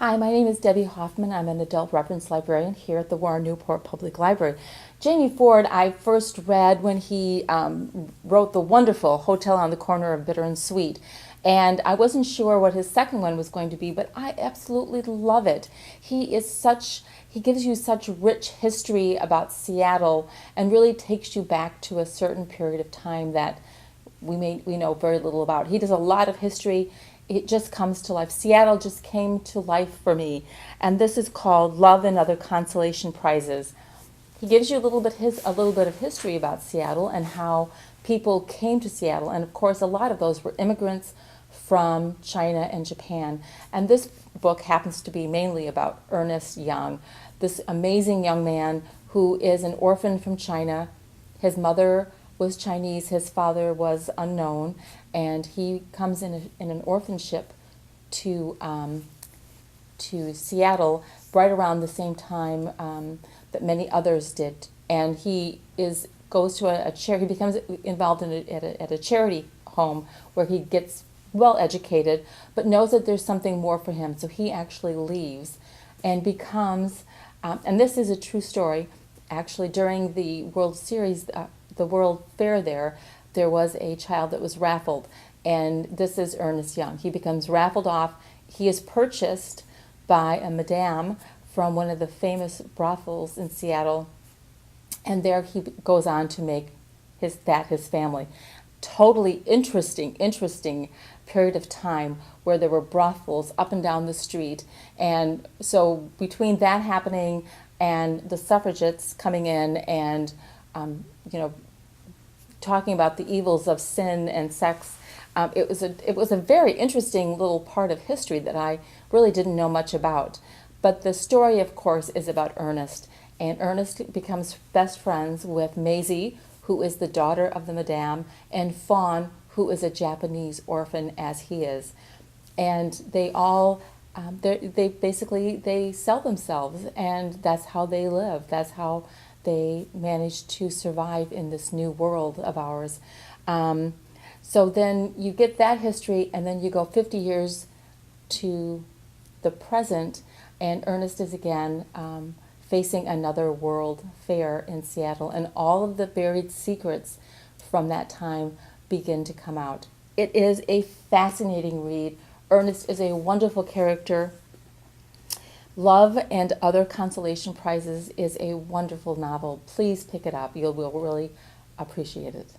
Hi, my name is Debbie Hoffman. I'm an adult reference librarian here at the Warren Newport Public Library. Jamie Ford, I first read when he wrote the wonderful Hotel on the Corner of Bitter and Sweet. And I wasn't sure what his second one was going to be, but I absolutely love it. He gives you such rich history about Seattle and really takes you back to a certain period of time that we know very little about. He does a lot of history. It just comes to life. Seattle just came to life for me. And this is called Love and Other Consolation Prizes. He gives you a little bit of history about Seattle and how people came to Seattle. And of course, a lot of those were immigrants from China and Japan. And this book happens to be mainly about Ernest Young, this amazing young man who is an orphan from China. His mother was Chinese, his father was unknown, and he comes in an orphanship to Seattle right around the same time that many others did. And he goes to a charity. He becomes involved at a charity home where he gets well educated, but knows that there's something more for him. So he actually leaves and becomes, and this is a true story. Actually, during the World Series, the World Fair there was a child that was raffled, and this is Ernest Young. He becomes raffled off. He is purchased by a madame from one of the famous brothels in Seattle, and there he goes on to make his family. Totally interesting period of time where there were brothels up and down the street. And so between that happening and the suffragettes coming in and talking about the evils of sin and sex, it was a very interesting little part of history that I really didn't know much about. But the story, of course, is about Ernest, and Ernest becomes best friends with Maisie, who is the daughter of the madame, and Fawn, who is a Japanese orphan as he is. And they all, they sell themselves, and that's how they live. That's how they manage to survive in this new world of ours. So then you get that history, and then you go 50 years to the present, and Ernest is again facing another World Fair in Seattle, and all of the buried secrets from that time begin to come out. It is a fascinating read. Ernest is a wonderful character. Love and Other Consolation Prizes is a wonderful novel. Please pick it up. You will really appreciate it.